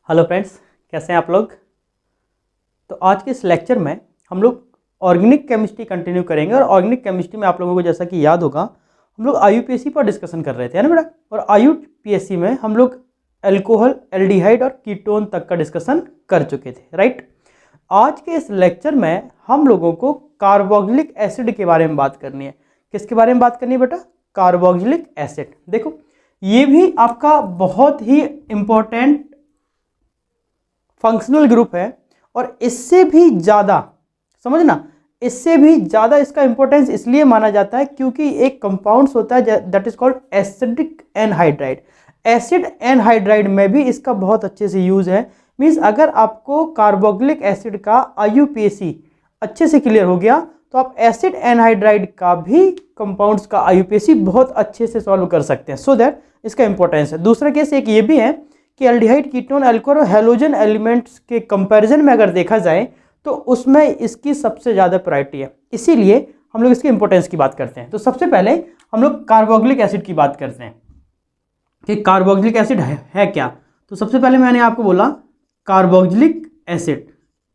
Hello friends, कैसे हैं आप लोग। तो आज के इस लेक्चर में हम लोग ऑर्गेनिक केमिस्ट्री कंटिन्यू करेंगे। और ऑर्गेनिक केमिस्ट्री में आप लोगों को जैसा कि याद होगा, हम लोग आईयूपीएसी पर डिस्कशन कर रहे थे, है ना बेटा। और आईयूपीएसी में हम लोग अल्कोहल, एल्डिहाइड और कीटोन तक का डिस्कशन कर चुके थे, राइट। आज के इस लेक्चर में हम लोगों को कार्बोक्सिलिक एसिड के बारे में बात करनी है। किसके बारे में बात करनी है बेटा? Carboxylic acid. देखो, ये भी आपका बहुत ही इंपॉर्टेंट फंक्शनल ग्रुप है। और इससे भी ज़्यादा समझना, इससे भी ज़्यादा इसका इंपॉर्टेंस इसलिए माना जाता है क्योंकि एक कंपाउंड्स होता है that is called acidic anhydride. Acid anhydride में भी इसका बहुत अच्छे से यूज़ है। मीन्स अगर आपको कार्बोक्सिलिक एसिड का आईयूपीएसी अच्छे से क्लियर हो गया तो आप एसिड एनहाइड्राइड का भी कंपाउंड्स का आईयूपीएसी बहुत अच्छे से सॉल्व कर सकते हैं। सो दैट इसका इंपॉर्टेंस है। दूसरा केस एक ये भी है कि एल्डिहाइड, कीटोन, अल्कोहल और हैलोजन एलिमेंट्स के कंपैरिजन में अगर देखा जाए तो उसमें इसकी सबसे ज़्यादा प्रायोरिटी है। इसीलिए हम लोग इसके इंपॉर्टेंस की बात करते हैं। तो सबसे पहले हम लोग कार्बोक्सिलिक एसिड की बात करते हैं कि कार्बोक्सिलिक एसिड है क्या। तो सबसे पहले मैंने आपको बोला कार्बोक्सिलिक एसिड।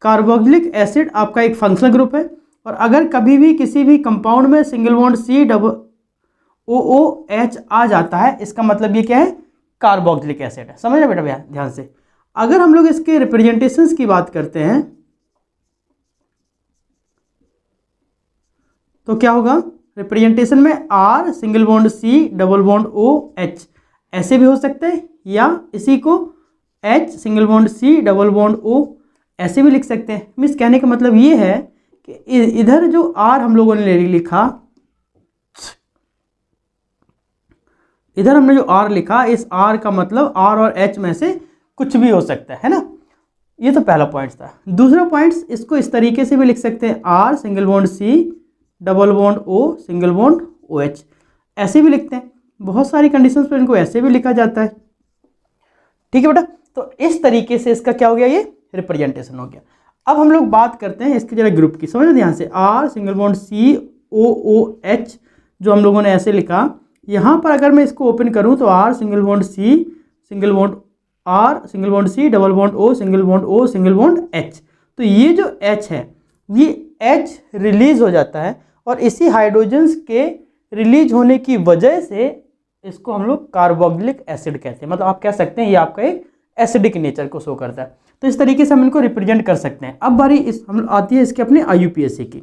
कार्बोक्सिलिक एसिड आपका एक फंक्शनल ग्रुप है। और अगर कभी भी किसी भी कंपाउंड में सिंगल बॉन्ड COOH आ जाता है, इसका मतलब ये क्या है? कार्बोक्सिलिक एसिड है। समझ रहे बेटा भैया ध्यान से। अगर हम लोग इसके रिप्रेजेंटेशंस की बात करते हैं तो क्या होगा? रिप्रेजेंटेशन में R single bond C double bond OH ऐसे भी हो सकते हैं, या इसी को H single bond C double bond O ऐसे भी लिख सकते हैं। मीन्स कहने का मतलब ये है कि इधर जो R हम लोगों ने लिखा, इधर हमने जो R लिखा, इस R का मतलब R और H में से कुछ भी हो सकता है ना। ये तो पहला पॉइंट था। दूसरा पॉइंट, इसको इस तरीके से भी लिख सकते हैं, R single bond C double bond O single bond OH ऐसे भी लिखते हैं। बहुत सारी कंडीशंस पर इनको ऐसे भी लिखा जाता है। ठीक है बेटा। तो इस तरीके से इसका क्या हो गया? ये रिप्रेजेंटेशन हो गया। अब हम लोग बात करते हैं इसके जरा ग्रुप की। समझो ध्यान से, R सिंगल बॉन्ड COOH जो हम लोगों ने ऐसे लिखा, यहाँ पर अगर मैं इसको ओपन करूँ तो R single bond C single bond R single bond C double bond O single bond O single bond H। तो ये जो H है, ये H रिलीज हो जाता है और इसी हाइड्रोजन्स के रिलीज होने की वजह से इसको हम लोग कार्बोक्सिलिक एसिड कहते हैं। मतलब आप कह सकते हैं ये आपका एक एसिडिक नेचर को शो करता है। तो इस तरीके से हम इनको रिप्रेजेंट कर सकते हैं। अब बारी हम आती है इसके अपने आईयूपीएसी की।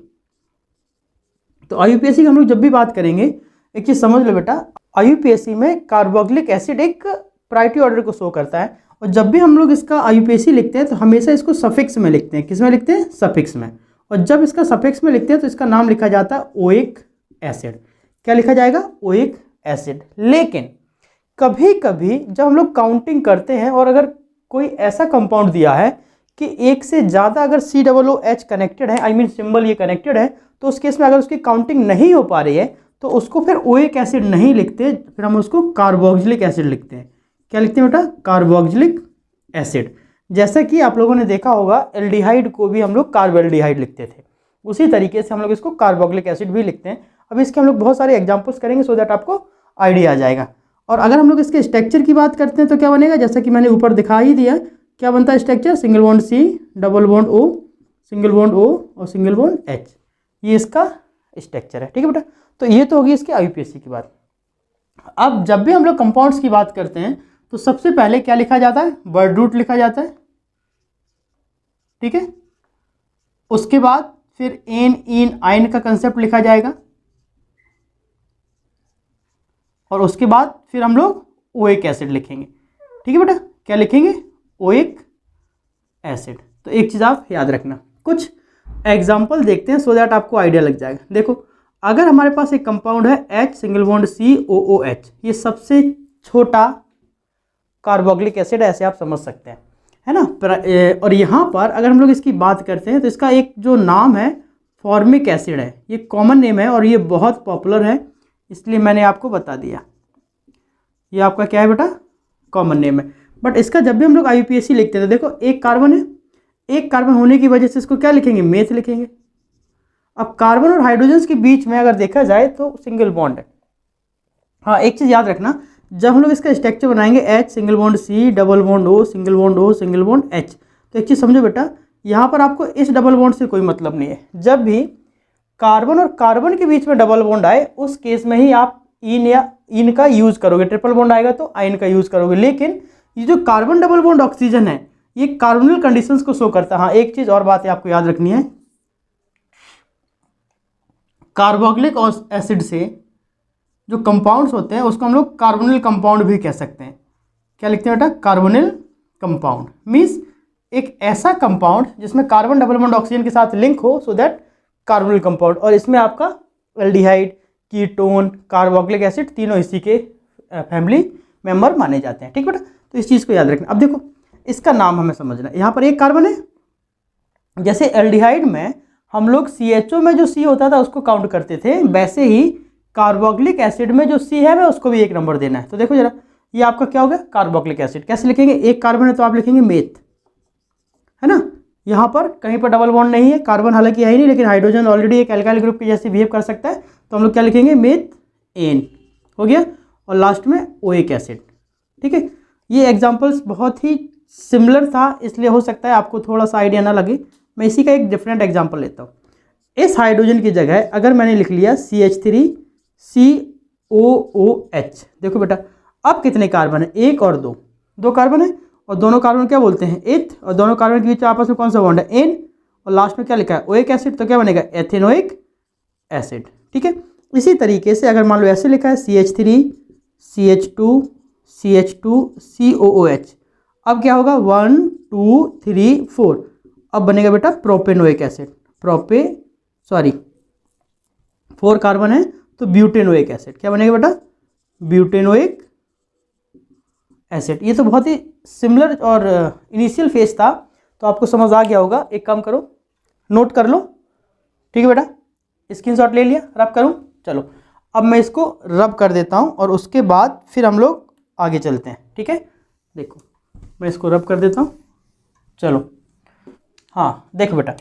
तो आईयूपीएसी की हम लोग जब भी बात करेंगे, एक चीज़ समझ लो बेटा, आईयूपीएसी में कार्बोक्सिलिक एसिड एक प्रायोरिटी ऑर्डर को शो करता है। और जब भी हम लोग इसका आईयूपीएसी लिखते हैं तो हमेशा इसको सफिक्स में लिखते हैं। किस में लिखते हैं? सफिक्स में। और जब इसका सफिक्स में लिखते हैं तो इसका नाम लिखा जाता है ओइक एसिड। क्या लिखा जाएगा? Oic acid. लेकिन कभी कभी जब हम लोग काउंटिंग करते हैं और अगर कोई ऐसा कंपाउंड दिया है कि एक से ज़्यादा अगर COOH कनेक्टेड है, आई मीन सिंबल ये कनेक्टेड है, तो उस केस में अगर उसकी काउंटिंग नहीं हो पा रही है तो उसको फिर ओइक एसिड नहीं लिखते, फिर हम उसको कार्बोक्सिलिक एसिड लिखते हैं। क्या लिखते हैं बेटा? Carboxylic acid. जैसा कि आप लोगों ने देखा होगा, एल्डिहाइड को भी हम लोग कार्बोल्डिहाइड लिखते थे, उसी तरीके से हम लोग इसको कार्बोक्सिलिक एसिड भी लिखते हैं। अब इसके हम लोग बहुत सारे एग्जाम्पल्स करेंगे सो दैट आपको आइडिया आ जाएगा। और अगर हम लोग इसके स्ट्रक्चर की बात करते हैं तो क्या बनेगा? जैसा कि मैंने ऊपर दिखा ही दिया, क्या बनता है structure? Single bond C double bond O single bond O और सिंगल बॉन्ड H, ये इसका स्ट्रक्चर है। ठीक है बेटा। तो ये तो होगी इसके आईयूपीएसी की बात। अब जब भी हम लोग कंपाउंड्स की बात करते हैं तो सबसे पहले क्या लिखा जाता है? वर्ड रूट लिखा जाता है। ठीक है। उसके बाद फिर एन, इन, आइन का कंसेप्ट लिखा जाएगा। और उसके बाद फिर हम लोग ओइक एसिड लिखेंगे। ठीक है बेटा। क्या लिखेंगे? Oic acid. तो एक चीज़ आप याद रखना, कुछ एग्जाम्पल देखते हैं सो दैट आपको आइडिया लग जाएगा। देखो, अगर हमारे पास एक कंपाउंड है H सिंगल बॉन्ड COOH, ये सबसे छोटा कार्बोक्सिलिक एसिड है, ऐसे आप समझ सकते हैं, है ना। और यहाँ पर अगर हम लोग इसकी बात करते हैं तो इसका एक जो नाम है फॉर्मिक एसिड है, ये कॉमन नेम है और ये बहुत पॉपुलर है, इसलिए मैंने आपको बता दिया। ये आपका क्या है बेटा? कॉमन नेम है। बट इसका जब भी हम लोग आईयूपीएसी लिखते हैं तो देखो, एक कार्बन है, एक कार्बन होने की वजह से इसको क्या लिखेंगे? मेथ लिखेंगे। अब कार्बन और हाइड्रोजन के बीच में अगर देखा जाए तो सिंगल बॉन्ड है। हाँ, एक चीज़ याद रखना, जब हम लोग इसका स्ट्रक्चर बनाएंगे H single bond C double bond O single bond O single bond H, तो एक चीज़ समझो बेटा, यहाँ पर आपको इस डबल बॉन्ड से कोई मतलब नहीं है। जब भी कार्बन और कार्बन के बीच में डबल बॉन्ड आए उस केस में ही आप इन या इन का यूज़ करोगे, ट्रिपल बॉन्ड आएगा तो आइन का यूज़ करोगे। लेकिन ये जो कार्बन डबल बॉन्ड ऑक्सीजन है ये कार्बोनिल कंडीशंस को शो करता है। हाँ, एक चीज़ और बात है आपको याद रखनी है, कार्बोक्सिलिक एसिड से जो कंपाउंड्स होते हैं उसको हम लोग कार्बोनिल कंपाउंड भी कह सकते हैं। क्या लिखते हैं बेटा? कार्बोनिल कंपाउंड मीन्स एक ऐसा कंपाउंड जिसमें कार्बन डबल बॉन्ड ऑक्सीजन के साथ लिंक हो, सो दैट कार्बोनिल कंपाउंड। और इसमें आपका एल्डिहाइड, कीटोन, कार्बोक्सिलिक एसिड तीनों इसी के फैमिली मेंबर माने जाते हैं। ठीक बेटा, तो इस चीज़ को याद रखना। अब देखो इसका नाम हमें समझना है। यहाँ पर एक कार्बन है, जैसे एल्डिहाइड में हम लोग CHO में जो C होता था उसको काउंट करते थे, वैसे ही कार्बोक्सिलिक एसिड में जो C है मैं उसको भी 1 नंबर देना है। तो देखो जरा, ये आपका क्या हो गया? Carboxylic acid. कैसे लिखेंगे? एक कार्बन है तो आप लिखेंगे मेथ, है ना। यहाँ पर कहीं पर डबल बॉन्ड नहीं है, कार्बन हालांकि है ही नहीं, लेकिन हाइड्रोजन ऑलरेडी एक एल्काइल ग्रुप की जैसे बिहेव कर सकता है, तो हम लोग क्या लिखेंगे? मेथ एन हो गया, और लास्ट में ओइक एसिड। ठीक है, ये एग्जाम्पल्स बहुत ही सिमिलर था, इसलिए हो सकता है आपको थोड़ा सा आइडिया ना लगे। मैं इसी का एक डिफरेंट एग्जाम्पल लेता हूँ। इस हाइड्रोजन की जगह अगर मैंने लिख लिया CH3COOH, देखो बेटा अब कितने कार्बन है? 1 और 2, 2 कार्बन है, और दोनों कार्बन क्या बोलते हैं? एथ, और दोनों कार्बन के बीच आपस में कौन सा बॉन्ड है? एन, और लास्ट में क्या लिखा है? ओइक एसिड, तो क्या बनेगा? Ethanoic acid. ठीक है, इसी तरीके से अगर मान लो ऐसे लिखा है CH3CH2CH2COOH, अब क्या होगा? 1 2 3 4, अब बनेगा बेटा प्रोपेनोइक एसिड। 4 कार्बन है तो ब्यूटेनोइक एसिड। क्या बनेगा बेटा? Butanoic acid. ये तो बहुत ही सिमिलर और इनिशियल फेज था, तो आपको समझ आ गया होगा। एक काम करो, नोट कर लो। ठीक है बेटा, स्क्रीनशॉट ले लिया? रब करूं? चलो अब मैं इसको रब कर देता हूं और उसके बाद फिर हम लोग आगे चलते हैं। ठीक है, देखो मैं इसको रब कर देता हूं। चलो हाँ देखो बेटा,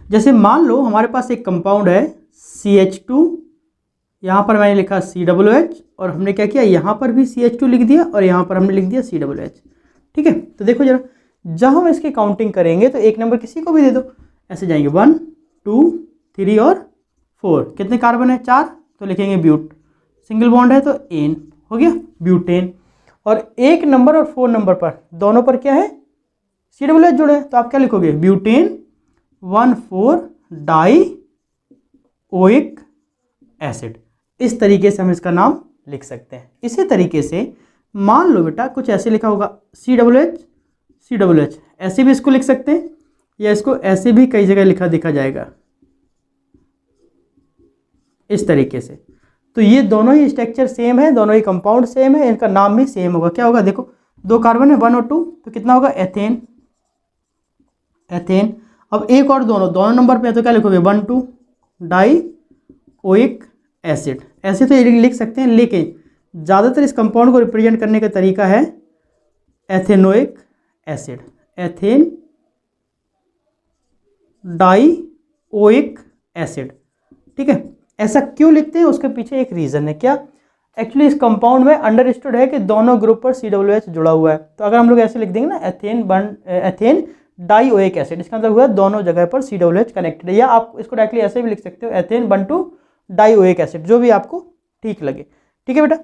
जैसे मान लो हमारे पास एक कंपाउंड है CH2, यहाँ पर मैंने लिखा COOH, और हमने क्या किया? यहाँ पर भी CH2 लिख दिया और यहाँ पर हमने लिख दिया COOH। ठीक है, तो देखो जरा, जब हम इसकी काउंटिंग करेंगे तो 1 नंबर किसी को भी दे दो, ऐसे जाएंगे 1 2 3 और 4। कितने कार्बन है? 4, तो लिखेंगे ब्यूट, सिंगल बॉन्ड है तो एन हो गया ब्यूटेन। और 1 नंबर और 4 नंबर पर दोनों पर क्या है? COOH जुड़े हैं, तो आप क्या लिखोगे? Butane 1,4 die oic acid. इस तरीके से हम इसका नाम लिख सकते हैं। इसी तरीके से मान लो बेटा कुछ ऐसे लिखा होगा COOH, ऐसे भी इसको लिख सकते हैं, या इसको ऐसे भी कई जगह लिखा दिखा जाएगा इस तरीके से। तो ये दोनों ही स्ट्रक्चर सेम है, दोनों ही कंपाउंड सेम है, इनका नाम भी सेम होगा। क्या होगा? देखो 2 कार्बन है 1 और 2, तो कितना होगा? एथेन। अब 1 और दोनों नंबर पे है तो क्या लिखोगे? 1 2 डाई ओइक एसिड। ऐसे तो ये लिख सकते हैं, लेकिन ज़्यादातर इस कंपाउंड को रिप्रेजेंट करने का तरीका है ethanoic acid, ethane die oic acid. ठीक है, ऐसा क्यों लिखते हैं? उसके पीछे एक रीज़न है। क्या? एक्चुअली इस कंपाउंड में अंडरस्टूड है कि दोनों ग्रुप पर COOH जुड़ा हुआ है, तो अगर हम लोग ऐसे लिख देंगे ना एथेन डाई ओइक एसिड, इसका मतलब हुआ दोनों जगह पर COOH कनेक्टेड है। या आप इसको डायरेक्टली ऐसे भी लिख सकते हो, एथेन 1 2 डाई ओइक एसिड, जो भी आपको ठीक लगे। ठीक है बेटा,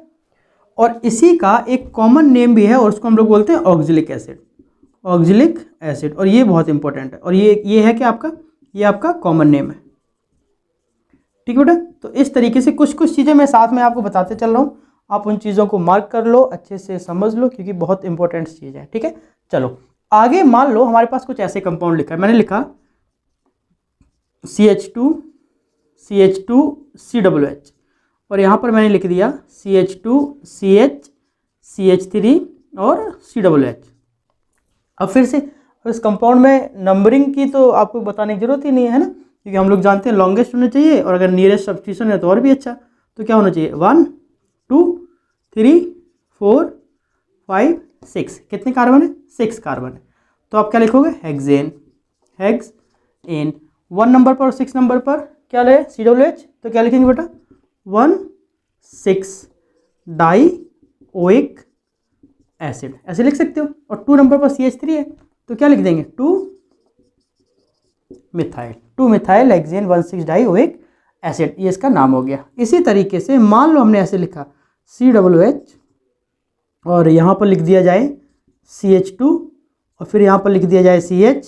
और इसी का एक कॉमन नेम भी है और उसको हम लोग बोलते हैं ऑक्जेलिक एसिड, ऑक्जेलिक एसिड। और ये बहुत इंपॉर्टेंट है, और ये है कि आपका ये आपका कॉमन नेम है। ठीक है बेटा, तो इस तरीके से कुछ चीज़ें मैं साथ में आपको बताते चल रहा हूँ, आप उन चीज़ों को मार्क कर लो, अच्छे से समझ लो, क्योंकि बहुत इंपॉर्टेंट चीज़ है। ठीक है, चलो आगे मान लो हमारे पास कुछ ऐसे कंपाउंड लिखा है, मैंने लिखा CH2COOH, और यहाँ पर मैंने लिख दिया CH2CH3 और COOH। अब फिर से इस कंपाउंड में नंबरिंग की तो आपको बताने की जरूरत ही नहीं है ना, क्योंकि हम लोग जानते हैं लॉन्गेस्ट होना चाहिए, और अगर नियरेस्ट सब्स्टिट्यूशन है तो और भी अच्छा। तो क्या होना चाहिए? 1 2 3 4 5 6। कितने कार्बन है? 6 कार्बन है, तो आप क्या लिखोगे? Hexane, hexane. 1 नंबर पर और 6 नंबर पर क्या ले? COOH, तो क्या लिखेंगे बेटा? 1 6 डाई ओइक एसिड, ऐसे लिख सकते हो। और 2 नंबर पर CH3 है तो क्या लिख देंगे 2 मिथाइल हेक्सेन 1,6 डाइओइक एसिड, ये इसका नाम हो गया। इसी तरीके से मान लो हमने ऐसे लिखा COOH और यहाँ पर लिख दिया जाए CH2 और फिर यहाँ पर लिख दिया जाए CH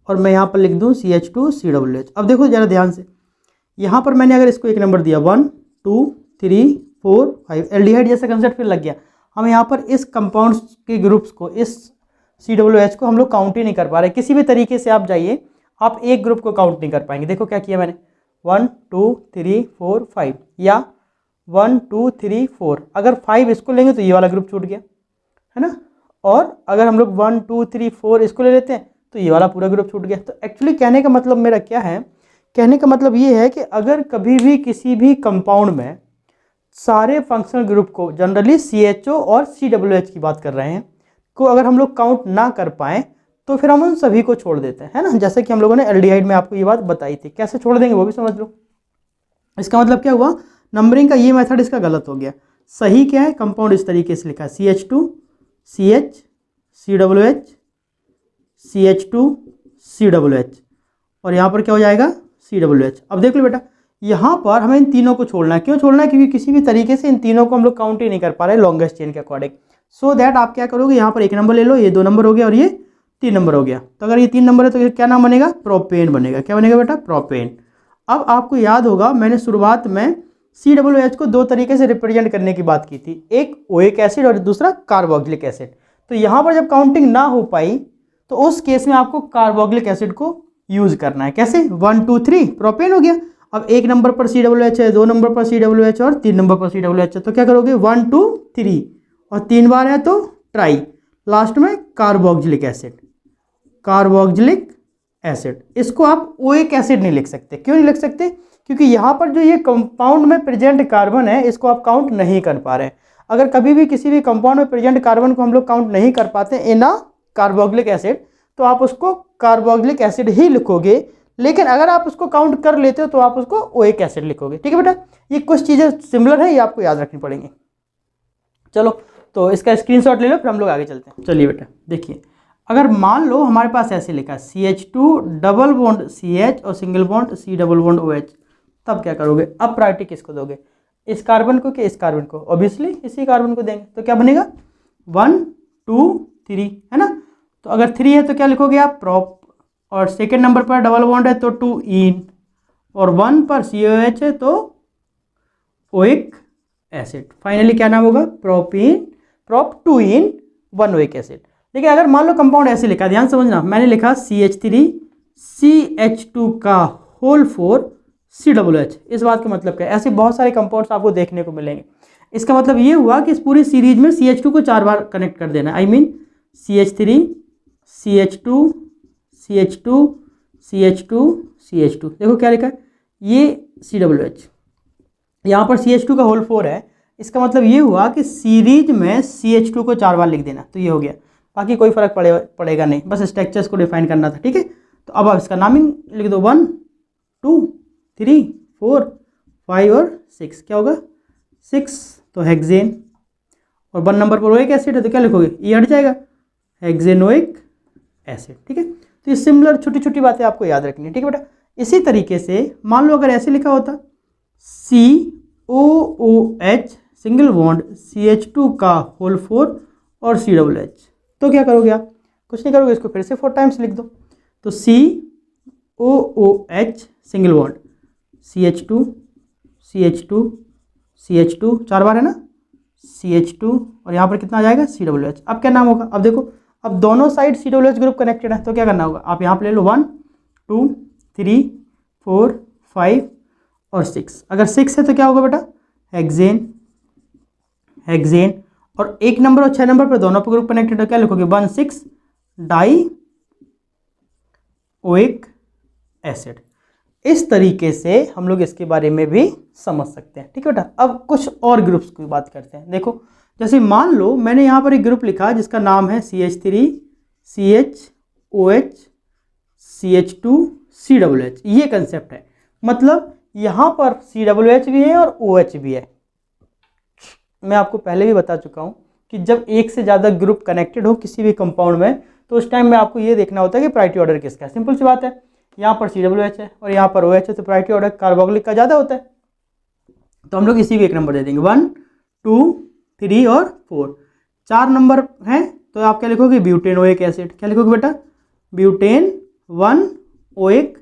और मैं यहाँ पर लिख दूँ CH2COOH। अब देखो ज़रा ध्यान से, यहाँ पर मैंने अगर इसको एक नंबर दिया 1 2 3 4 5, एल्डिहाइड जैसा कंसेप्ट फिर लग गया। हम यहाँ पर इस कंपाउंड्स के ग्रुप्स को, इस COOH को हम लोग काउंट ही नहीं कर पा रहे। किसी भी तरीके से आप जाइए, आप एक ग्रुप को काउंट नहीं कर पाएंगे। देखो क्या किया मैंने 1 2 3 4 5 या 1 2 3 4, अगर 5 इसको लेंगे तो ये वाला ग्रुप छूट गया, है ना। और अगर हम लोग 1 2 3 4 इसको ले लेते हैं तो ये वाला पूरा ग्रुप छूट गया। तो एक्चुअली कहने का मतलब मेरा क्या है, कहने का मतलब ये है कि अगर कभी भी किसी भी कंपाउंड में सारे फंक्शनल ग्रुप को, जनरली CHO और COOH की बात कर रहे हैं, को अगर हम लोग काउंट ना कर पाएँ तो फिर हम उन सभी को छोड़ देते हैं, है ना। जैसे कि हम लोगों ने एल्डिहाइड में आपको ये बात बताई थी, कैसे छोड़ देंगे वो भी समझ लो। इसका मतलब क्या हुआ, नंबरिंग का ये मेथड इसका गलत हो गया। सही क्या है, कंपाउंड इस तरीके से लिखा CH2 CH COOH CH2 COOH और यहाँ पर क्या हो जाएगा COOH। अब देख लो बेटा, यहाँ पर हमें इन तीनों को छोड़ना है। क्यों छोड़ना है, क्योंकि किसी भी तरीके से इन तीनों को हम लोग काउंट ही नहीं कर पा रहे लॉन्गेस्ट चेन के अकॉर्डिंग। सो दैट आप क्या करोगे, यहाँ पर एक नंबर ले लो, ये 2 नंबर हो गया और ये 3 नंबर हो गया। तो अगर ये 3 नंबर है तो क्या नाम बनेगा, प्रोपेन बनेगा। क्या बनेगा बेटा, प्रोपेन। अब आपको याद होगा मैंने शुरुआत में COOH को 2 तरीके से रिप्रेजेंट करने की बात की थी, एक ओइक एसिड और दूसरा कार्बोक्सिलिक एसिड। तो यहाँ पर जब काउंटिंग ना हो पाई तो उस केस में आपको कार्बोक्सिलिक एसिड को यूज करना है। कैसे, 1 2 3 प्रोपेन हो गया। अब 1 नंबर पर COOH है, 2 नंबर पर COOH और 3 नंबर पर COOH है, तो क्या करोगे 1 2 3 और 3 बार है तो ट्राई, लास्ट में कार्बोक्सिलिक एसिड। इसको आप ओइक एसिड नहीं लिख सकते। क्यों नहीं लिख सकते, क्योंकि यहाँ पर जो ये कंपाउंड में प्रेजेंट कार्बन है इसको आप काउंट नहीं कर पा रहे हैं। अगर कभी भी किसी भी कंपाउंड में प्रेजेंट कार्बन को हम लोग काउंट नहीं कर पाते इन अ कार्बोक्सिलिक एसिड, तो आप उसको कार्बोक्सिलिक एसिड ही लिखोगे। लेकिन अगर आप उसको काउंट कर लेते हो तो आप उसको ओइक एसिड लिखोगे। ठीक है बेटा, ये कुछ चीज़ें सिमिलर है, ये आपको याद रखनी पड़ेंगी। चलो तो इसका स्क्रीनशॉट ले लो, फिर हम लोग आगे चलते हैं। चलिए बेटा देखिए, अगर मान लो हमारे पास ऐसे लिखा CH2 डबल बॉन्ड CH और single bond C double bond OH, तब क्या करोगे, अब प्रायोरिटी किसको दोगे, इस कार्बन को कि इस कार्बन को, ऑब्वियसली इसी कार्बन को देंगे। तो क्या बनेगा 1 2 3, है ना। तो अगर 3 है तो क्या लिखोगे आप, प्रोप, और सेकेंड नंबर पर डबल बॉन्ड है तो 2 इन, और 1 पर COH है तो ओइक एसिड। फाइनली क्या नाम होगा, प्रोपीन, प्रोप 2 इन 1 ओइक एसिड। लेकिन अगर मान लो कंपाउंड ऐसे लिखा, ध्यान समझना, मैंने लिखा CH3 CH2 का होल 4 COOH। इस बात का मतलब क्या है, ऐसे बहुत सारे कंपाउंड्स आपको देखने को मिलेंगे। इसका मतलब ये हुआ कि इस पूरी सीरीज में CH2 को 4 बार कनेक्ट कर देना, I mean CH3 CH2 CH2 CH2 CH2। देखो क्या लिखा है, ये COOH, यहाँ पर CH2 का होल 4 है। इसका मतलब ये हुआ कि सीरीज में CH2 को 4 बार लिख देना, तो ये हो गया। बाकी कोई फर्क पड़ेगा नहीं, बस स्ट्रक्चर्स को डिफाइन करना था। ठीक है, तो अब आप इसका नामिंग लिख दो 1 2 3 4 5 और 6। क्या होगा 6, तो हेक्सेन। और 1 नंबर पर ओइक एसिड है तो क्या लिखोगे, ये हट जाएगा, हेक्सेनोइक एसिड। ठीक है, तो ये सिमिलर छोटी छोटी बातें आपको याद रखनी है। ठीक है बेटा, इसी तरीके से मान लो अगर ऐसे लिखा होता COOH सिंगल बॉन्ड CH2 का होल 4 और COOH, तो क्या करोगे आप, कुछ नहीं करोगे, इसको फिर से 4 टाइम्स लिख दो। तो COOH single bond CH2 CH2 CH2, 4 बार है ना, CH2, और यहाँ पर कितना आ जाएगा COOH। अब क्या नाम होगा, अब देखो, अब दोनों साइड COOH ग्रुप कनेक्टेड है, तो क्या करना होगा, आप यहाँ पे ले लो 1 2 3 4 5 और 6। अगर 6 है तो क्या होगा बेटा, हेक्सेन, और 1 नंबर और 6 नंबर पर दोनों पर ग्रुप कनेक्टेड है, क्या लिखोगे 1 6 डाई ओइक एसिड। इस तरीके से हम लोग इसके बारे में भी समझ सकते हैं। ठीक है बेटा, अब कुछ और ग्रुप्स की बात करते हैं। देखो जैसे मान लो मैंने यहाँ पर एक ग्रुप लिखा जिसका नाम है CH3 CHOH CH2 COOH। ये कंसेप्ट है, मतलब यहाँ पर COOH भी है और OH भी है। मैं आपको पहले भी बता चुका हूँ कि जब एक से ज़्यादा ग्रुप कनेक्टेड हो किसी भी कंपाउंड में, तो उस टाइम में आपको ये देखना होता है कि प्रायोरिटी ऑर्डर किसका है। सिंपल सी बात है, यहाँ पर COH है और यहाँ पर OH है, तो प्रायोरिटी ऑर्डर कार्बोक्सिलिक का ज़्यादा होता है, तो हम लोग इसी को एक नंबर दे देंगे। 1, 2, 3 और 4, 4 नंबर हैं, तो आप क्या लिखोगे, ब्यूटेनोइक एसिड। क्या लिखोगे बेटा, ब्यूटेन 1-ओइक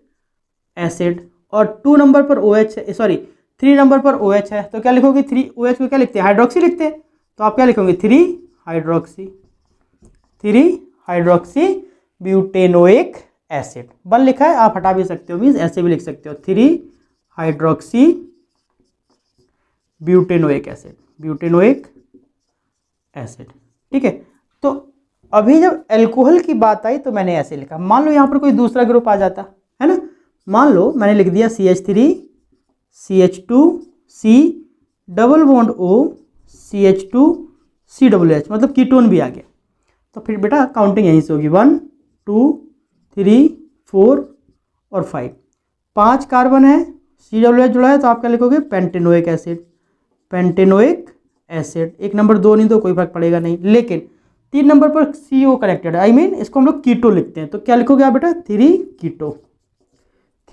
एसिड। और 2 नंबर पर OH है, सॉरी 3 नंबर पर OH है, तो क्या लिखोगे, 3OH को क्या लिखते हैं, हाइड्रोक्सी लिखते हैं, तो आप क्या लिखोगे, 3 हाइड्रोक्सी ब्यूटेनोइक एसिड। 1 लिखा है, आप हटा भी सकते हो, मीन्स ऐसे भी लिख सकते हो, 3 हाइड्रोक्सी ब्यूटेनोइक एसिड। ठीक है, तो अभी जब अल्कोहल की बात आई तो मैंने ऐसे लिखा। मान लो यहाँ पर कोई दूसरा ग्रुप आ जाता है ना, मान लो मैंने लिख दिया CH3 CH2 C double bond O CH2 COOH, मतलब कीटोन भी आ गया, तो फिर बेटा काउंटिंग यहीं से होगी, 1 2 3 4 और 5, 5 कार्बन है, COOH जुड़ा है, तो आप क्या लिखोगे, पेंटेनोइक एसिड। एक नंबर 2 नहीं तो कोई फर्क पड़ेगा नहीं, लेकिन 3 नंबर पर CO कनेक्टेड है, आई मीन इसको हम लोग कीटो लिखते हैं, तो क्या लिखोगे आप बेटा,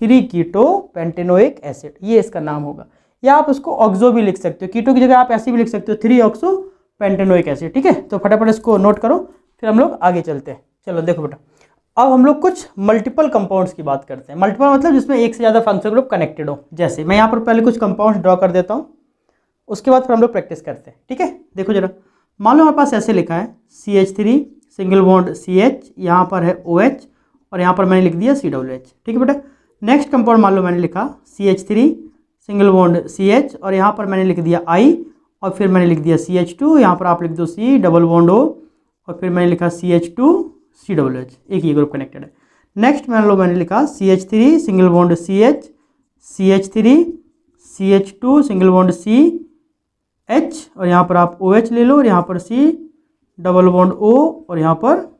3 कीटो पेंटेनोइक एसिड, ये इसका नाम होगा। या आप उसको ऑक्सो भी लिख सकते हो, कीटो की जगह आप ऐसे भी लिख सकते हो, 3 ऑक्सो पेंटेनोइक एसिड। ठीक है, तो फटाफट इसको नोट करो, फिर हम लोग आगे चलते हैं। चलो देखो बेटा, अब हम लोग कुछ मल्टीपल कंपाउंड्स की बात करते हैं। मल्टीपल मतलब जिसमें एक से ज़्यादा फंक्शनल ग्रुप कनेक्टेड हो। जैसे मैं यहाँ पर पहले कुछ कंपाउंड्स ड्रॉ कर देता हूँ, उसके बाद फिर हम लोग प्रैक्टिस करते हैं। ठीक है, देखो जरा, मान लो हमारे पास ऐसे लिखा है CH3 सिंगल बॉन्ड CH, यहाँ पर है OH और यहाँ पर मैंने लिख दिया COOH। ठीक है बेटा, नेक्स्ट कंपाउंड मान लो मैंने लिखा CH3 सिंगल बॉन्ड CH और यहाँ पर मैंने लिख दिया I और फिर मैंने लिख दिया CH2, यहाँ पर आप लिख दो C डबल बॉन्ड O और फिर मैंने लिखा CH2 COOH, एक ही ग्रुप कनेक्टेड है। नेक्स्ट मान लो मैंने लिखा CH3 single bond CH CH3 CH2 single bond CH और यहाँ पर आप OH ले लो और यहाँ पर C डबल बॉन्ड O और यहाँ पर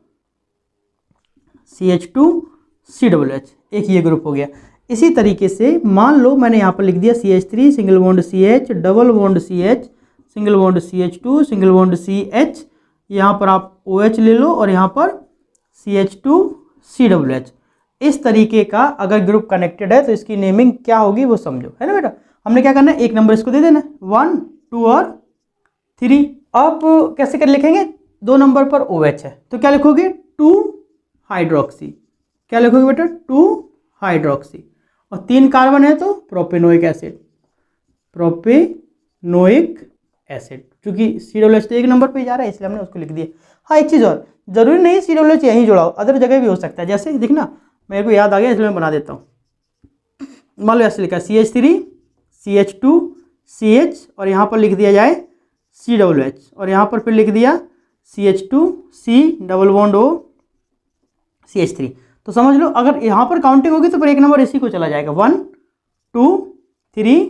CH2 COOH, एक ये ग्रुप हो गया। इसी तरीके से मान लो मैंने यहाँ पर लिख दिया CH3 single bond CH double bond CH single bond CH2 single bond CH, यहाँ पर आप OH ले लो और यहाँ पर CH2 COOH। इस तरीके का अगर ग्रुप कनेक्टेड है तो इसकी नेमिंग क्या होगी वो समझो, है ना बेटा। हमने क्या करना है, एक नंबर इसको दे देना, 1 2 और 3। अब कैसे कर लिखेंगे, 2 नंबर पर OH है तो क्या लिखोगे, 2 हाइड्रोक्सी। क्या लिखोगे बेटा, 2 हाइड्रोक्सी। और 3 कार्बन है तो प्रोपेनोइक एसिड, क्योंकि COOH तो एक नंबर पे जा रहा है इसलिए हमने उसको लिख दिया। हाँ, एक चीज़ और, जरूरी नहीं COOH यहीं जुड़ाओ, अदर जगह भी हो सकता है। जैसे देखना, मेरे को याद आ गया इसलिए मैं बना देता हूँ। मान लो ऐसे लिखा है CH3 CH2 CH और यहाँ पर लिख दिया जाए COOH और यहाँ पर फिर लिख दिया CH2 C double bond O CH3। तो समझ लो अगर यहाँ पर काउंटिंग होगी तो फिर एक नंबर इसी को चला जाएगा, 1 2 3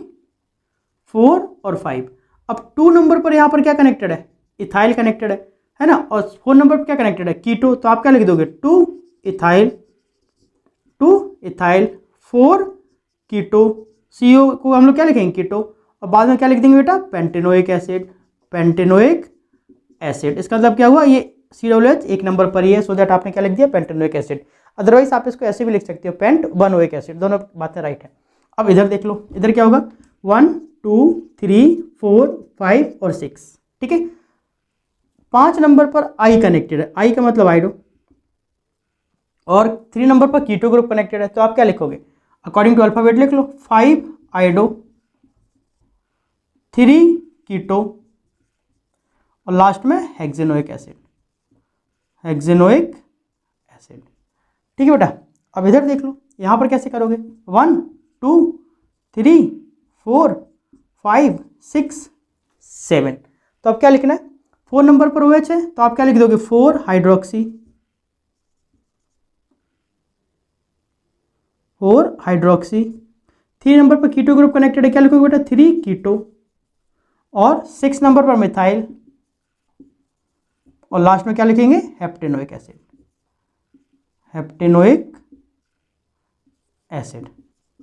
4 और 5। अब 2 नंबर पर यहाँ पर क्या कनेक्टेड है, इथाइल कनेक्टेड है ना, और 4 नंबर पर क्या कनेक्टेड है, कीटो। तो आप क्या लिख दोगे, 2 इथाइल 4 कीटो, CO को हम लोग क्या लिखेंगे, कीटो, और बाद में क्या लिख देंगे बेटा, पेंटेनोइक एसिड। इसका मतलब क्या हुआ, ये COOH एक नंबर पर ही है, सो दैट आपने क्या लिख दिया, पेंटेनोइक एसिड। अदरवाइज आप इसको ऐसे भी लिख सकते हो, पेंट 1-ओइक एसिड, दोनों बातें राइट है। अब इधर देख लो, इधर क्या होगा, 1 2 3 4 5 और 6। ठीक है, 5 नंबर पर I कनेक्टेड है, I का मतलब आइडो, और 3 नंबर पर कीटो ग्रुप कनेक्टेड है, तो आप क्या लिखोगे, अकॉर्डिंग टू अल्फाबेट लिख लो, 5 आइडो 3 कीटो और लास्ट में हेक्सेनोइक एसिड। ठीक है बेटा, अब इधर देख लो, यहाँ पर कैसे करोगे, 1 2 3 4 5 6 7। तो अब क्या लिखना है, 4 नंबर पर OH है तो आप क्या लिख दोगे, 4 हाइड्रोक्सी 3 नंबर पर कीटो ग्रुप कनेक्टेड है, क्या लिखोगे बेटा, 3 कीटो, और 6 नंबर पर मिथाइल, और लास्ट में क्या लिखेंगे, हेप्टेनोइक एसिड।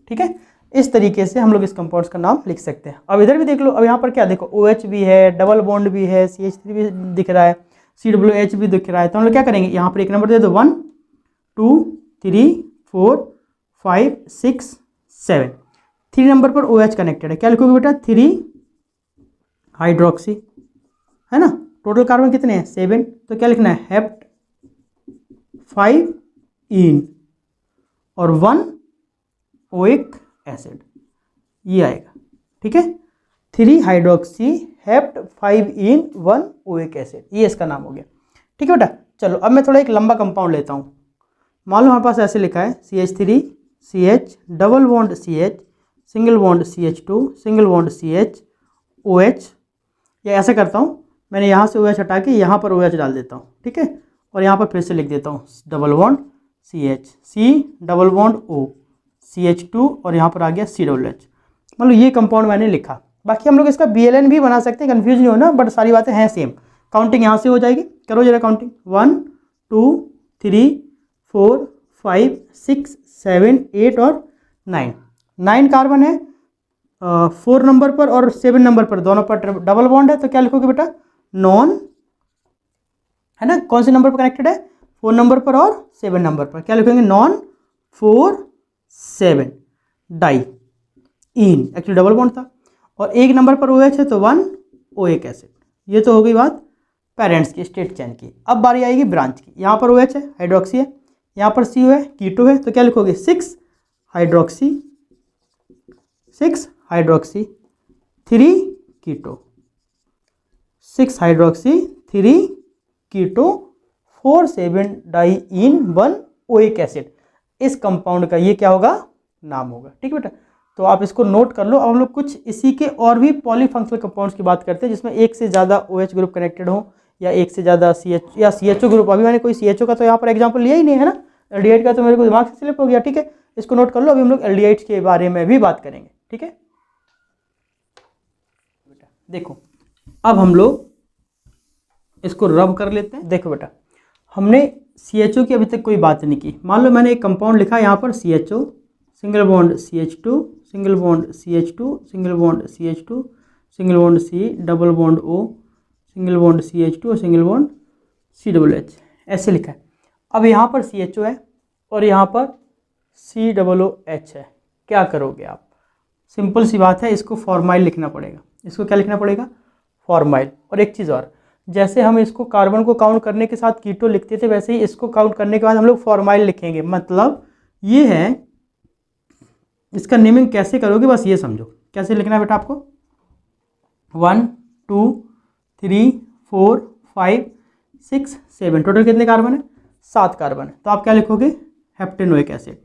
ठीक है, इस तरीके से हम लोग इस कंपाउंड्स का नाम लिख सकते हैं। अब इधर भी देख लो, अब यहाँ पर क्या देखो, OH भी है, डबल बॉन्ड भी है, CH3 भी दिख रहा है, COOH भी दिख रहा है। तो हम लोग क्या करेंगे, यहाँ पर एक नंबर दे दो, 1 2 3 4 5 6 7। 3 नंबर पर OH कनेक्टेड है, क्या लिखोगे बेटा, 3 हाइड्रोक्सी, है ना। टोटल कार्बन कितने हैं, 7। तो क्या लिखना है, हेप्ट 5 इन और 1 ओइक एसिड, ये आएगा, ठीक है। 3 हाइड्रोक्सी हेप्ट 5 इन 1 ओइक एसिड, ये इसका नाम हो गया, ठीक है बेटा। चलो अब मैं थोड़ा एक लंबा कंपाउंड लेता हूँ। मान लो हमारे पास ऐसे लिखा है CH3 CH double bond CH single bond CH2 single bond CH OH, या ऐसा करता हूँ, मैंने यहाँ से OH हटा के यहाँ पर OH डाल देता हूँ, ठीक है। और यहाँ पर फिर से लिख देता हूँ double bond CH C double bond O CH2 और यहाँ पर आ गया COOH। मतलब ये कंपाउंड मैंने लिखा। बाकी हम लोग इसका BLN भी बना सकते हैं, कन्फ्यूज नहीं होना, बट सारी बातें हैं सेम। काउंटिंग यहाँ से हो जाएगी, करो जरा काउंटिंग, 1 2 3 4 5 6 7 8 और 9। 9 कार्बन है 4 नंबर पर और 7 नंबर पर, दोनों पर डबल बॉन्ड है। तो क्या लिखोगे बेटा, नॉन, है ना। कौन से नंबर पर कनेक्टेड है, 4 नंबर पर और 7 नंबर पर, क्या लिखेंगे, नॉन 4 7 डाई इन, एक्चुअली डबल बॉन्ड था। और एक नंबर पर OH है तो 1 ओइक एसिड। ये तो हो गई बात पेरेंट्स की, स्टेट चेन की। अब बारी आएगी ब्रांच की। यहाँ पर OH है, हाइड्रोक्सी है, यहाँ पर CO है, कीटो है। तो क्या लिखोगे, 6 हाइड्रोक्सी 3 कीटो, 6 हाइड्रोक्सी 3 कीटो 4 7 डाई इन 1 ओइक एसिड। इस कंपाउंड का ये क्या होगा, नाम होगा, ठीक है बेटा। तो आप इसको नोट कर लो। अब हम लोग कुछ इसी के और भी पॉलीफंक्शनल कंपाउंड्स की बात करते हैं, जिसमें एक से ज़्यादा OH ग्रुप कनेक्टेड हो या एक से ज़्यादा CH या CHO ग्रुप। अभी मैंने कोई CHO का तो यहाँ पर एग्जाम्पल लिया ही नहीं है ना, एल्डिहाइड का तो मेरे को दिमाग से स्लिप हो गया, ठीक है। इसको नोट कर लो। अभी हम लोग एल्डिहाइड्स के बारे में भी बात करेंगे, ठीक है। देखो अब हम लोग इसको रब कर लेते हैं। देखो बेटा, हमने CHO की अभी तक कोई बात नहीं की। मान लो मैंने एक कंपाउंड लिखा यहाँ पर CHO single bond CH2 single bond CH2 single bond CH2 single bond C double bond O single bond CH2 और सिंगल बॉन्ड COOH, ऐसे लिखा है। अब यहाँ पर CHO है और यहाँ पर COOH है। क्या करोगे आप, सिंपल सी बात है, इसको फॉर्माइल लिखना पड़ेगा। इसको क्या लिखना पड़ेगा, फॉर्माइल। और एक चीज़ और, जैसे हम इसको कार्बन को काउंट करने के साथ कीटो लिखते थे, वैसे ही इसको काउंट करने के बाद हम लोग फॉर्माइल लिखेंगे। मतलब ये है, इसका नेमिंग कैसे करोगे बस ये समझो। कैसे लिखना है बेटा आपको, 1 2 3 4 5 6 7, टोटल कितने कार्बन है, 7 कार्बन है। तो आप क्या लिखोगे, हेप्टेनोइक एसिड,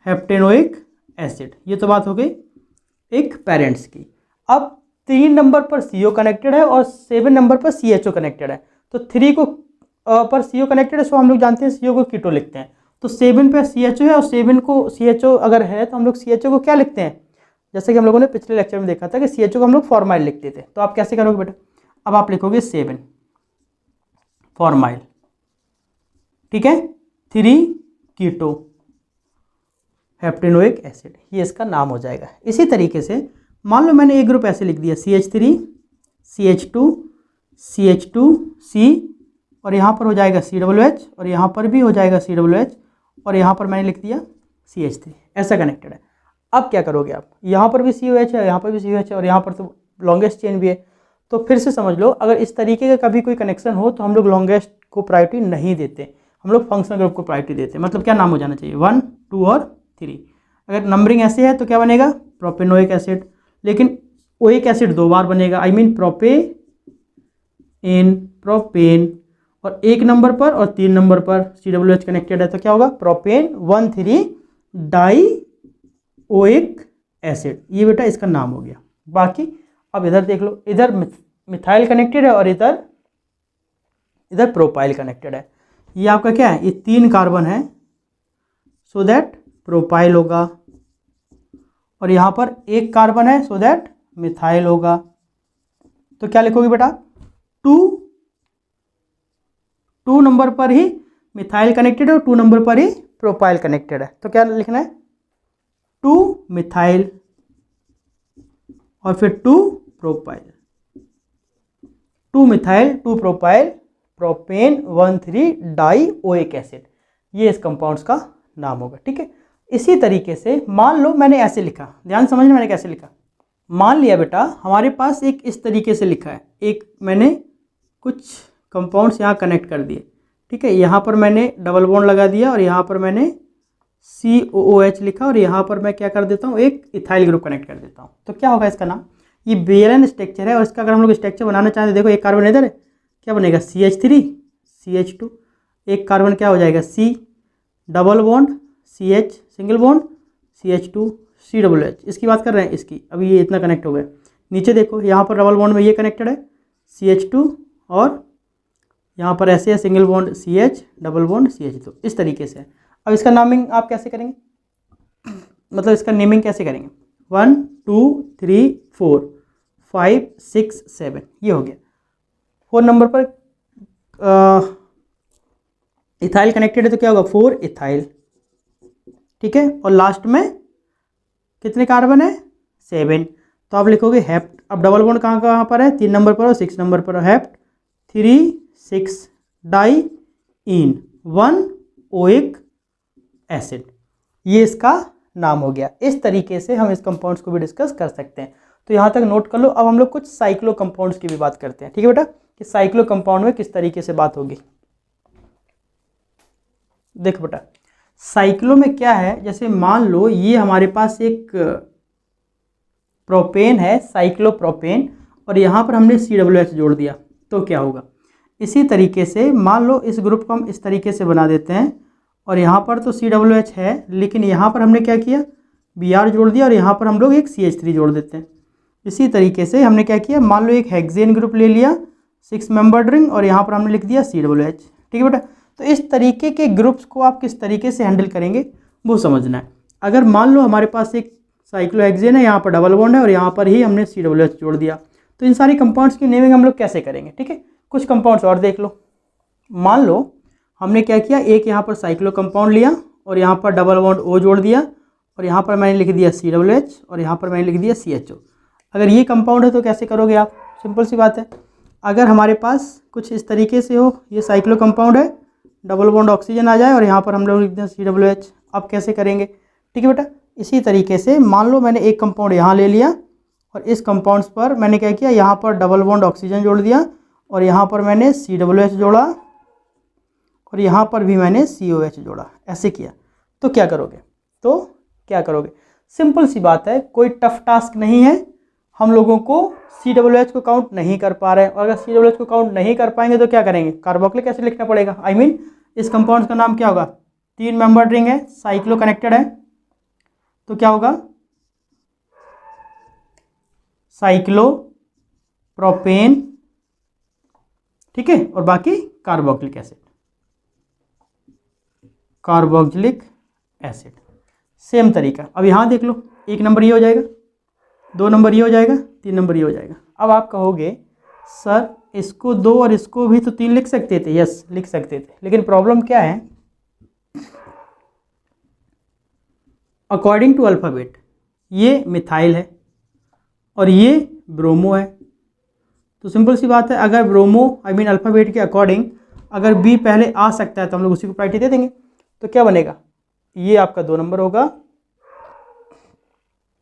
हेप्टेनोइक एसिड। ये तो बात हो गई एक पेरेंट्स की। अब 3 नंबर पर CO कनेक्टेड है और 7 नंबर पर CHO कनेक्टेड है। तो 3 को पर CO कनेक्टेड है, सो हम लोग जानते हैं CO को कीटो लिखते हैं। तो 7 पे CHO है और 7 को CHO अगर है तो हम लोग CHO को क्या लिखते हैं, जैसे कि हम लोगों ने पिछले लेक्चर में देखा था कि CHO को हम लोग फॉर्माइल लिखते थे। तो आप कैसे करोगे बेटा, अब आप लिखोगे 7 फॉर्माइल, ठीक है, 3 कीटो हेप्टेनोइक एसिड, ये इसका नाम हो जाएगा। इसी तरीके से मान लो मैंने एक ग्रुप ऐसे लिख दिया, CH3 CH2 CH2 C और यहाँ पर हो जाएगा COOH और यहाँ पर भी हो जाएगा COOH और यहाँ पर मैंने लिख दिया CH3, ऐसा कनेक्टेड है। अब क्या करोगे आप, यहाँ पर भी COH है, यहाँ पर भी COH है और यहाँ पर तो लॉन्गेस्ट चेन भी है। तो फिर से समझ लो, अगर इस तरीके का कभी कोई कनेक्शन हो तो हम लोग लॉन्गेस्ट को प्रायोरिटी नहीं देते, हम लोग फंक्शनल ग्रुप को प्रायोरिटी देते हैं। मतलब क्या नाम हो जाना चाहिए, 1 2 और 3। अगर नंबरिंग ऐसे है तो क्या बनेगा, प्रोपेनोइक एसिड। लेकिन ओइक एसिड 2 बार बनेगा, आई मीन प्रोपेन, और 1 नंबर पर और 3 नंबर पर COOH कनेक्टेड है तो क्या होगा, प्रोपेन 1,3 डाई ओइक एसिड। ये बेटा इसका नाम हो गया। बाकी अब इधर देख लो, इधर मिथाइल कनेक्टेड है और इधर प्रोपाइल कनेक्टेड है। ये आपका क्या है, ये 3 कार्बन है, सो दैट प्रोपाइल होगा, और यहाँ पर 1 कार्बन है, सो दैट मिथाइल होगा। तो क्या लिखोगे बेटा, 2 नंबर पर ही मिथाइल कनेक्टेड है और 2 नंबर पर ही प्रोपाइल कनेक्टेड है। तो क्या लिखना है, 2 मिथाइल और फिर 2 propyl, 2 methyl 2 propyl propane 1,3 dioic acid, ये इस कंपाउंड्स का नाम होगा। ठीक है, इसी तरीके से मान लो मैंने ऐसे लिखा, ध्यान समझना मैंने कैसे लिखा। मान लिया बेटा हमारे पास एक इस तरीके से लिखा है, एक मैंने कुछ कंपाउंड्स यहाँ कनेक्ट कर दिए। ठीक है, यहाँ पर मैंने डबल बॉन्ड लगा दिया और यहाँ पर मैंने COOH लिखा और यहाँ पर मैं क्या कर देता हूँ, एक इथाइल ग्रुप कनेक्ट कर देता हूँ। तो क्या होगा इसका नाम, ये बेलन स्ट्रक्चर है और इसका अगर हम लोग स्ट्रक्चर बनाना चाहें तो देखो एक कार्बन इधर है, क्या बनेगा CH3 CH2, एक कार्बन क्या हो जाएगा C, double bond CH single bond CH2 COOH, इसकी बात कर रहे हैं इसकी, अभी ये इतना कनेक्ट हो गया। नीचे देखो यहाँ पर डबल बॉन्ड में ये कनेक्टेड है CH2 और यहाँ पर ऐसे है single bond CH double bond CH2, इस तरीके से। अब इसका नामिंग आप कैसे करेंगे, मतलब इसका नेमिंग कैसे करेंगे, 1 2 3 4 5 6 7, ये हो गया। 4 नंबर पर इथाइल कनेक्टेड है तो क्या होगा 4 इथाइल। ठीक है, और लास्ट में कितने कार्बन है 7, तो आप लिखोगे हेप्ट। अब डबल बॉन्ड कहाँ कहाँ पर है, 3 नंबर पर और 6 नंबर पर, हेप्ट 3 6 डाई इन 1 ओइक एसिड, ये इसका नाम हो गया। इस तरीके से हम इस कंपाउंड्स को भी डिस्कस कर सकते हैं। तो यहाँ तक नोट कर लो। अब हम लोग कुछ साइक्लो कंपाउंड्स की भी बात करते हैं। ठीक है बेटा, कि साइक्लो कंपाउंड में किस तरीके से बात होगी। देखो बेटा साइक्लो में क्या है, जैसे मान लो ये हमारे पास एक प्रोपेन है साइक्लोप्रोपेन और यहाँ पर हमने COOH जोड़ दिया तो क्या होगा। इसी तरीके से मान लो इस ग्रुप को हम इस तरीके से बना देते हैं और यहाँ पर तो COOH है लेकिन यहाँ पर हमने क्या किया Br जोड़ दिया और यहाँ पर हम लोग एक CH3 जोड़ देते हैं। इसी तरीके से हमने क्या किया, मान लो एक हेक्सेन ग्रुप ले लिया 6 मेंबर्ड रिंग और यहाँ पर हमने लिख दिया COOH। ठीक है बेटा, तो इस तरीके के ग्रुप्स को आप किस तरीके से हैंडल करेंगे वो समझना है। अगर मान लो हमारे पास एक साइक्लोहेक्सेन है, यहाँ पर डबल बॉन्ड है और यहाँ पर ही हमने COOH जोड़ दिया, तो इन सारी कंपाउंड्स की नेमिंग हम लोग कैसे करेंगे। ठीक है, कुछ कंपाउंड्स और देख लो। मान लो हमने क्या किया, एक यहाँ पर साइक्लो कंपाउंड लिया और यहाँ पर डबल बॉन्ड O जोड़ दिया और यहाँ पर मैंने लिख दिया COOH और यहाँ पर मैंने लिख दिया CHO। अगर ये कंपाउंड है तो कैसे करोगे आप, सिंपल सी बात है। अगर हमारे पास कुछ इस तरीके से हो, ये साइक्लो कंपाउंड है, डबल बॉन्ड ऑक्सीजन आ जाए और यहाँ पर हम लोग लिख दें COOH, अब कैसे करेंगे। ठीक है बेटा, इसी तरीके से मान लो मैंने एक कंपाउंड यहाँ ले लिया और इस कंपाउंड्स पर मैंने क्या किया, यहाँ पर डबल बॉन्ड ऑक्सीजन जोड़ दिया और यहाँ पर मैंने COOH जोड़ा और यहाँ पर भी मैंने COH जोड़ा, ऐसे किया। तो क्या करोगे, सिंपल सी बात है, कोई टफ टास्क नहीं है। हम लोगों को COOH को काउंट नहीं कर पा रहे हैं और अगर COOH को काउंट नहीं कर पाएंगे तो क्या करेंगे, कार्बोक्सिलिक एसिड लिखना पड़ेगा। आई मीन इस कंपाउंड का नाम क्या होगा, 3 मेंबर्ड रिंग है, साइक्लो कनेक्टेड है, तो क्या होगा साइक्लो प्रोपेन। ठीक है, और बाकी carboxylic acid, carboxylic acid same तरीका। अब यहाँ देख लो, 1 नंबर ये हो जाएगा, 2 नंबर ये हो जाएगा, 3 नंबर ये हो जाएगा। अब आप कहोगे सर इसको 2 और इसको भी तो 3 लिख सकते थे। यस लिख सकते थे, लेकिन प्रॉब्लम क्या है, अकॉर्डिंग टू अल्फ़ाबेट ये मिथाइल है और ये ब्रोमो है। तो सिंपल सी बात है, अगर ब्रोमो आई मीन अल्फ़ाबेट के अकॉर्डिंग अगर बी पहले आ सकता है तो हम लोग उसी को प्रायोरिटी दे देंगे। तो क्या बनेगा, ये आपका 2 नंबर होगा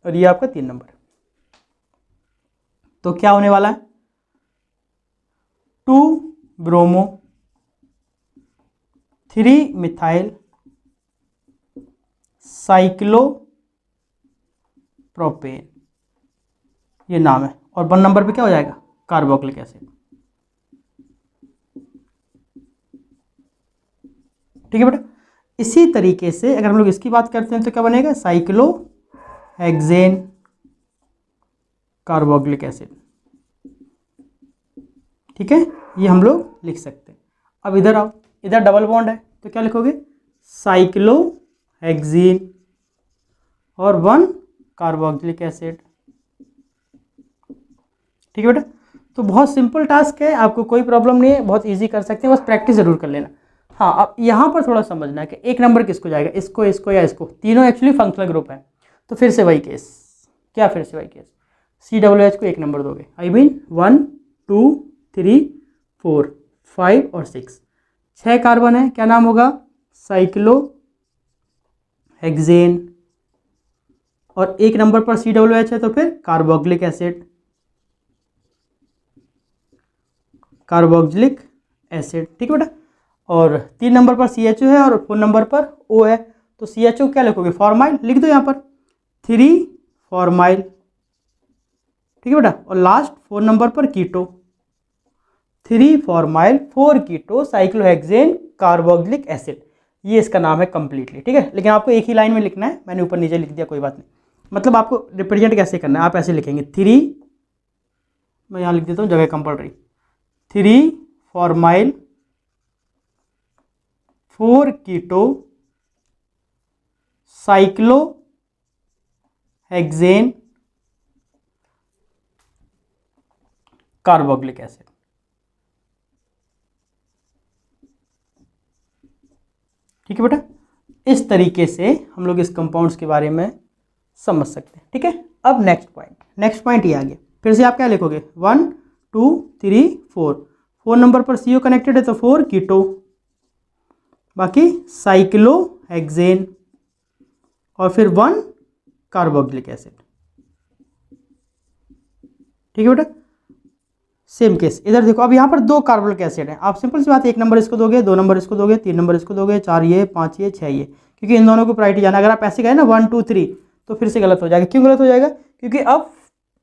और ये आपका 3 नंबर। तो क्या होने वाला है, 2 ब्रोमो 3 मिथाइल साइक्लो प्रोपेन, ये नाम है। और 1 नंबर पे क्या हो जाएगा, कार्बोक्सिलिक एसिड। ठीक है बेटा, इसी तरीके से अगर हम लोग इसकी बात करते हैं तो क्या बनेगा, साइक्लो हेक्सेन कार्बोक्सिलिक एसिड। ठीक है, ये हम लोग लिख सकते हैं। अब इधर आओ, इधर डबल बॉन्ड है तो क्या लिखोगे, साइक्लो हेक्सेन और 1 कार्बोक्सिलिक एसिड। ठीक है बेटा, तो बहुत सिंपल टास्क है, आपको कोई प्रॉब्लम नहीं है, बहुत इजी कर सकते हैं, बस प्रैक्टिस जरूर कर लेना। हाँ, अब यहाँ पर थोड़ा समझना है कि 1 नंबर किसको जाएगा, इसको, इसको या इसको। तीनों एक्चुअली फंक्शनल ग्रुप है, तो फिर से वही केस, क्या फिर से वही केस, COOH को 1 नंबर दोगे, आई मीन 1 2 3 4 5 और 6, 6 कार्बन है, क्या नाम होगा, साइक्लो हेक्सेन। और 1 नंबर पर COOH है तो फिर कार्बोक्सिलिक एसिड, कार्बोक्सिलिक एसिड, ठीक है बेटा। और 3 नंबर पर CHO है और 4 नंबर पर O है, तो CHO क्या लिखोगे, फॉर्माइल लिख दो यहाँ पर, 3 फॉर्माइल, ठीक है बेटा। और लास्ट 4 नंबर पर कीटो, 3 फॉर्माइल 4 कीटो साइक्लोहेक्सेन कार्बोक्सिलिक एसिड, ये इसका नाम है कंप्लीटली, ठीक है। लेकिन आपको एक ही लाइन में लिखना है, मैंने ऊपर नीचे लिख दिया, कोई बात नहीं। मतलब आपको रिप्रेजेंट कैसे करना है, आप ऐसे लिखेंगे 3, मैं यहाँ लिख देता हूँ, जगह कम पड़ रही, 3 फॉर्माइल 4 कीटो साइक्लो हेक्सेन कार्बोक्सिलिक एसिड, ठीक है बेटा। इस तरीके से हम लोग इस कंपाउंड्स के बारे में समझ सकते हैं, ठीक है। अब नेक्स्ट पॉइंट ये आ गया, फिर से आप क्या लिखोगे, 1 2 3 4, 4 नंबर पर CO कनेक्टेड है तो 4 कीटो, बाकी साइक्लो हेक्सेन और फिर 1 कार्बोक्सिलिक एसिड, ठीक है बेटा। सेम केस इधर देखो, अब यहाँ पर 2 कार्बोक्सिलिक एसिड है, आप सिंपल सी बात है, 1 नंबर इसको दोगे, 2 नंबर इसको दोगे, 3 नंबर इसको दोगे, 4 ये, 5 ये, 6 ये, क्योंकि इन दोनों को प्रायोरिटी जाना। अगर आप ऐसे गए ना 1 2 3 तो फिर से गलत हो जाएगा, क्यों गलत हो जाएगा, क्योंकि अब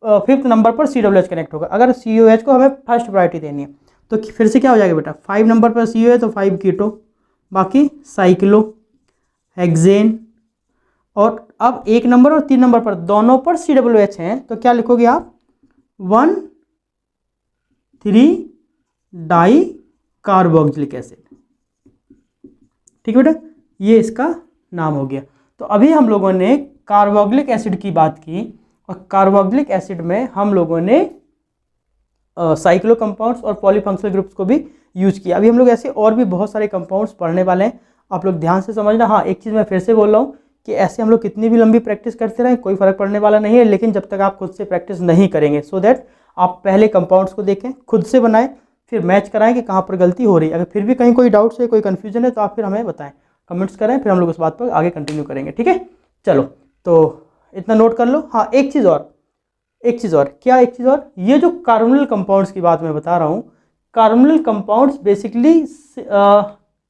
5th नंबर पर COOH कनेक्ट होगा, अगर COH को हमें फर्स्ट प्रायोरिटी देनी है तो फिर से क्या हो जाएगा बेटा, 5 नंबर पर CO है तो 5 कीटो, बाकी साइक्लो हेक्सेन। और अब 1 नंबर और 3 नंबर पर दोनों पर COOH हैं तो क्या लिखोगे आप, 1 3 डाई कार्बोक्सिलिक एसिड, ठीक है बेटा, ये इसका नाम हो गया। तो अभी हम लोगों ने कार्बोक्सिलिक एसिड की बात की, और कार्बोक्सिलिक एसिड में हम लोगों ने साइक्लो कंपाउंड्स और पॉलीफंक्शनल ग्रुप्स को भी यूज किया। अभी हम लोग ऐसे और भी बहुत सारे कंपाउंड्स पढ़ने वाले हैं, आप लोग ध्यान से समझना। हाँ, एक चीज़ मैं फिर से बोल रहा हूँ कि ऐसे हम लोग कितनी भी लंबी प्रैक्टिस करते रहें कोई फर्क पड़ने वाला नहीं है, लेकिन जब तक आप खुद से प्रैक्टिस नहीं करेंगे, सो दैट आप पहले कंपाउंड्स को देखें, खुद से बनाएं, फिर मैच कराएं कि कहाँ पर गलती हो रही है। अगर फिर भी कहीं कोई डाउट्स है, कोई कन्फ्यूजन है तो आप फिर हमें बताएं, कमेंट्स करें, फिर हम लोग उस बात पर आगे कंटिन्यू करेंगे, ठीक है। चलो, तो इतना नोट कर लो। हाँ, एक चीज़ और, क्या एक चीज़ और, ये जो कार्बोनिल कंपाउंड्स की बात मैं बता रहा हूँ, carbonyl compounds basically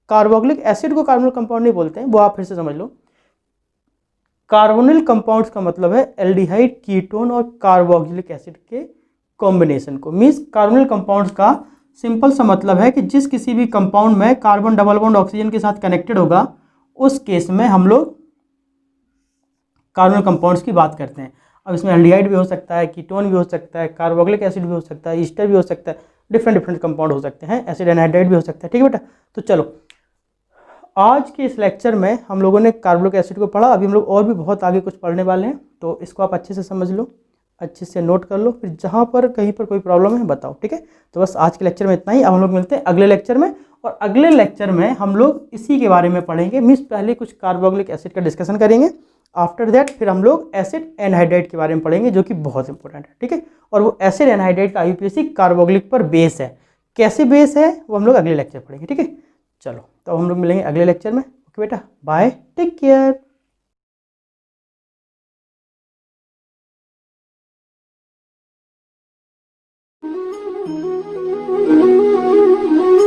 carboxylic acid को कार्बोनिल कंपाउंड नहीं बोलते हैं, वो आप फिर से समझ लो। कार्बोनिल कंपाउंड्स का मतलब है एल्डिहाइड, कीटोन और कार्बोक्सिलिक एसिड के कॉम्बिनेशन को। मीन्स कार्बोनिल कंपाउंड्स का सिंपल सा मतलब है कि जिस किसी भी कंपाउंड में कार्बन डबल बॉन्ड ऑक्सीजन के साथ कनेक्टेड होगा, उस केस में हम लोग कार्बोनिल कंपाउंड्स की बात करते हैं। अब इसमें एल्डिहाइड भी हो सकता है, कीटोन भी हो सकता है, कार्बोक्सिलिक एसिड भी हो सकता है, ईस्टर भी हो सकता है, डिफरेंट कंपाउंड हो सकते हैं, एसिड एनहाइड्राइड भी हो सकता है, ठीक है बेटा। तो चलो, आज के इस लेक्चर में हम लोगों ने कार्बोक्सिलिक एसिड को पढ़ा, अभी हम लोग और भी बहुत आगे कुछ पढ़ने वाले हैं, तो इसको आप अच्छे से समझ लो, अच्छे से नोट कर लो, फिर जहाँ पर कहीं पर कोई प्रॉब्लम है बताओ, ठीक है। तो बस आज के लेक्चर में इतना ही, अब हम लोग मिलते हैं अगले लेक्चर में, और अगले लेक्चर में हम लोग इसी के बारे में पढ़ेंगे। मीन्स पहले कुछ कार्बोक्सिलिक एसिड का डिस्कशन करेंगे, आफ्टर दैट फिर हम लोग एसिड एनहाइड्राइड के बारे में पढ़ेंगे, जो कि बहुत इंपॉर्टेंट है, ठीक है। और वो एसिड एनहाइड्राइड का IUPAC कार्बोक्सिलिक पर बेस है, कैसे बेस है वो हम लोग अगले लेक्चर पढ़ेंगे, ठीक है। चलो, तो हम लोग मिलेंगे अगले लेक्चर में। ओके बेटा, बाय, टेक केयर।